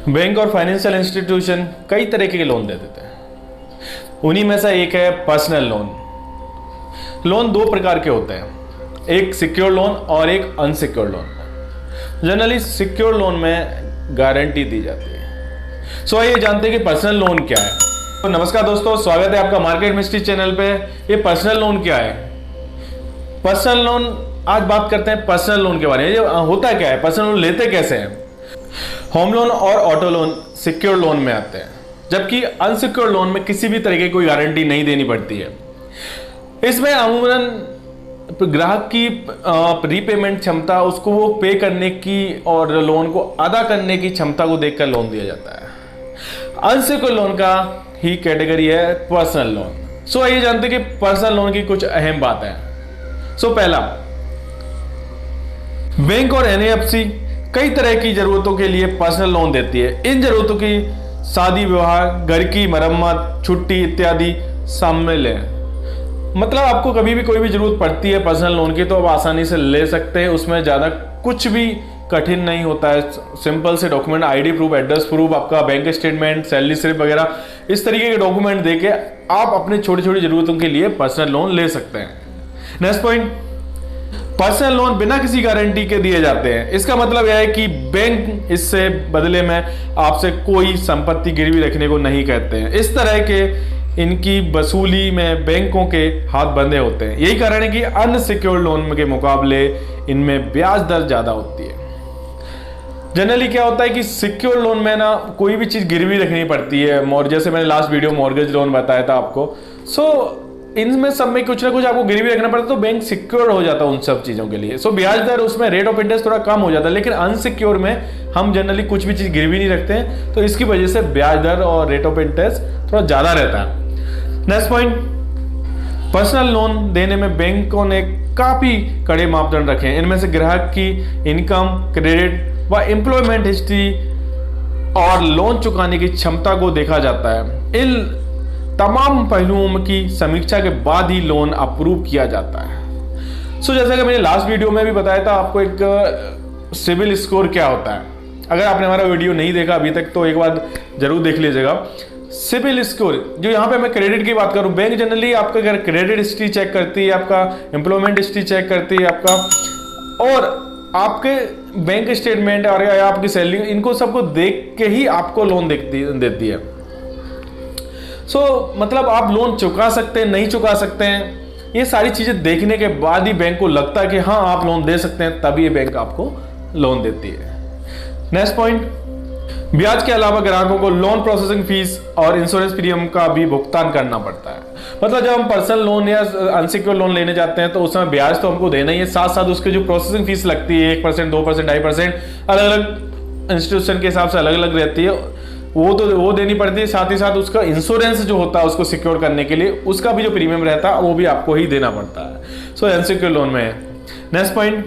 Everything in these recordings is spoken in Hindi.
बैंक और फाइनेंशियल इंस्टीट्यूशन कई तरीके के लोन दे देते हैं। उन्हीं में से एक है पर्सनल लोन। लोन दो प्रकार के होते हैं, एक सिक्योर लोन और एक unsecure loan. Generally secure loan में गारंटी दी जाती है। सो आइए जानते हैं कि पर्सनल लोन क्या है। तो नमस्कार दोस्तों, स्वागत है आपका मार्केट मिस्ट्री चैनल पे। ये पर्सनल लोन क्या है? पर्सनल लोन, आज बात करते हैं पर्सनल लोन के बारे में। ये होता क्या है, पर्सनल लोन लेते कैसे हैं? होम लोन और ऑटो लोन सिक्योर लोन में आते हैं, जबकि अनसिक्योर लोन में किसी भी तरह की कोई गारंटी नहीं देनी पड़ती है। इसमें अमूमन ग्राहक की रीपेमेंट क्षमता, उसको वो पे करने की और लोन को अदा करने की क्षमता को देखकर लोन दिया जाता है। अनसिक्योर लोन का ही कैटेगरी है पर्सनल लोन। सो आइए जानते हैं कि पर्सनल लोन की कुछ अहम बातें हैं। सो पहला, बैंक और एनबीएफसी कई तरह की जरूरतों के लिए पर्सनल लोन देती है। इन जरूरतों की शादी विवाह, घर की मरम्मत, छुट्टी इत्यादि शामिल है। मतलब आपको कभी भी कोई भी जरूरत पड़ती है पर्सनल लोन की तो आप आसानी से ले सकते हैं। उसमें ज़्यादा कुछ भी कठिन नहीं होता है। सिंपल से document, ID proof, address proof, आपका बैंक स्टेटमेंट, सैलरी स्लिप वगैरह इस तरीके के डॉक्यूमेंट देके आप अपने छोटी छोटी जरूरतों के लिए पर्सनल लोन ले सकते हैं। नेक्स्ट पॉइंट, पर्सनल लोन बिना किसी गारंटी के दिए जाते हैं। इसका मतलब यह है कि बैंक इससे बदले में आपसे कोई संपत्ति गिरवी रखने को नहीं कहते हैं। इस तरह के इनकी वसूली में बैंकों के हाथ बंधे होते हैं। यही कारण है कि अनसिक्योर्ड लोन के मुकाबले इनमें ब्याज दर ज्यादा होती है। जनरली क्या होता है कि सिक्योर लोन में ना कोई भी चीज गिरवी रखनी पड़ती है। जैसे मैंने लास्ट वीडियो मॉर्गेज लोन बताया था आपको। इनमें सब में कुछ ना कुछ आपको गिरवी रखना पड़ता है, तो बैंक सिक्योर हो जाता है उन सब चीजों के लिए। ब्याज दर, उसमें रेट ऑफ इंटरेस्ट थोड़ा कम हो जाता है। लेकिन अनसिक्योर में हम जनरली कुछ भी चीज गिरवी नहीं रखते हैं, तो इसकी वजह से ब्याज दर और रेट ऑफ इंटरेस्ट थोड़ा ज्यादा रहता है। नेक्स्ट पॉइंट, पर्सनल लोन देने में बैंकों ने काफी कड़े मापदंड रखे हैं। इनमें से ग्राहक की इनकम, क्रेडिट व एम्प्लॉयमेंट हिस्ट्री और लोन चुकाने की क्षमता को देखा जाता है। इन तमाम पहलुओं की समीक्षा के बाद ही लोन अप्रूव किया जाता है। जैसा कि मैंने लास्ट वीडियो में भी बताया था आपको, एक सिविल स्कोर क्या होता है। अगर आपने हमारा वीडियो नहीं देखा अभी तक तो एक बार जरूर देख लीजिएगा। सिविल स्कोर, जो यहाँ पे मैं क्रेडिट की बात करूं, बैंक जनरली आपका अगर क्रेडिट हिस्ट्री चेक करती है, आपका एम्प्लॉयमेंट हिस्ट्री चेक करती है आपका, और आपके बैंक स्टेटमेंट और आपकी सैलरी, इनको सबको देख के ही आपको लोन देती है। मतलब आप लोन चुका सकते हैं, नहीं चुका सकते हैं, ये सारी चीजें देखने के बाद ही बैंक को लगता है कि हाँ आप लोन दे सकते हैं, तभी ये बैंक आपको लोन देती है। नेक्स्ट पॉइंट, ब्याज के अलावा ग्राहकों को लोन प्रोसेसिंग फीस और इंश्योरेंस प्रीमियम का भी भुगतान करना पड़ता है। मतलब जब हम पर्सनल लोन या अनसिक्योर लोन लेने जाते हैं तो उस समय ब्याज तो हमको देना ही है, साथ साथ उसके जो प्रोसेसिंग फीस लगती है 1%, 2%, 2.5%, अलग अलग इंस्टीट्यूशन के हिसाब से अलग अलग रहती है, वो देनी पड़ती है। साथ ही साथ उसका इंश्योरेंस जो होता है उसको सिक्योर करने के लिए, उसका भी जो प्रीमियम रहता है वो भी आपको ही देना पड़ता है। अनसिक्योर लोन में है। नेक्स्ट पॉइंट,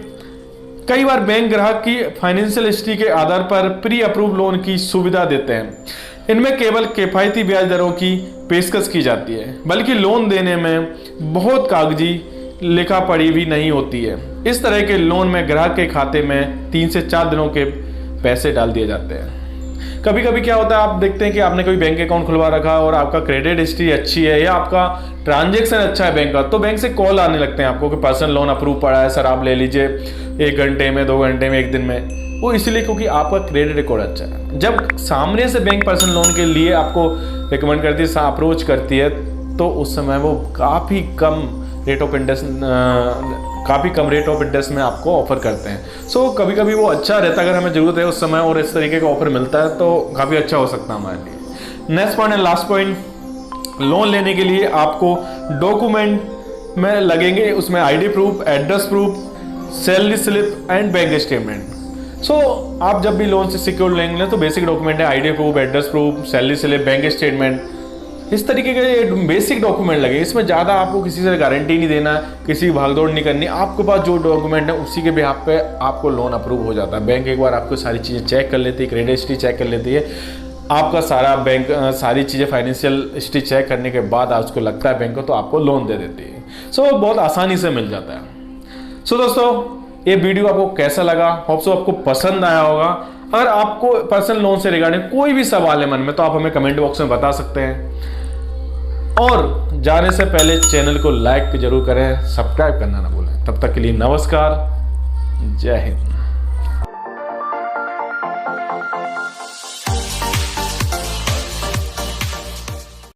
कई बार बैंक ग्राहक की फाइनेंशियल हिस्ट्री के आधार पर प्री अप्रूव लोन की सुविधा देते हैं। इनमें केवल किफायती ब्याज दरों की पेशकश की जाती है, बल्कि लोन देने में बहुत कागजी लिखा पढ़ी भी नहीं होती है। इस तरह के लोन में ग्राहक के खाते में 3 से 4 दिनों के पैसे डाल दिए जाते हैं। कभी कभी क्या होता है, आप देखते हैं कि आपने कोई बैंक अकाउंट खुलवा रखा और आपका क्रेडिट हिस्ट्री अच्छी है या आपका ट्रांजैक्शन अच्छा है बैंक का, तो बैंक से कॉल आने लगते हैं आपको कि पर्सनल लोन अप्रूव पड़ा है सर, आप ले लीजिए 1 घंटे में, 2 घंटे में, 1 दिन में। वो इसलिए क्योंकि आपका क्रेडिट रिकॉर्ड अच्छा है। जब सामने से बैंक पर्सनल लोन के लिए आपको रिकमेंड करती है, अप्रोच करती है, तो उस समय वो काफ़ी कम रेट ऑफ इंटरेस्ट में आपको ऑफर करते हैं। कभी कभी वो अच्छा रहता है, अगर हमें जरूरत है उस समय और इस तरीके का ऑफर मिलता है तो काफ़ी अच्छा हो सकता है हमारे लिए। Next point and last point, loan लेने के लिए आपको डॉक्यूमेंट में लगेंगे, उसमें ID proof, address proof, salary slip and bank statement. आप जब भी लोन से सिक्योर लेंगे तो बेसिक डॉक्यूमेंट है ID proof, address proof, salary slip, bank statement, इस तरीके के बेसिक डॉक्यूमेंट लगे। इसमें ज़्यादा आपको किसी से गारंटी नहीं देना, किसी भागदौड़ नहीं करनी। आपके पास जो डॉक्यूमेंट है उसी के बिहाफ पे आपको लोन अप्रूव हो जाता है। बैंक एक बार आपको सारी चीज़ें चेक कर लेती है, क्रेडिट हिस्ट्री चेक कर लेती है, आपका सारा बैंक सारी चीज़ें फाइनेंशियल हिस्ट्री चेक करने के बाद आपको लगता है बैंक को, तो आपको लोन दे देती है। बहुत आसानी से मिल जाता है। दोस्तों, ये वीडियो आपको कैसा लगा? होप सो आपको पसंद आया होगा। अगर आपको पर्सनल लोन से रिगार्डिंग कोई भी सवाल है मन में तो आप हमें कमेंट बॉक्स में बता सकते हैं। और जाने से पहले चैनल को लाइक जरूर करें, सब्सक्राइब करना ना भूलें। तब तक के लिए नमस्कार, जय हिंद।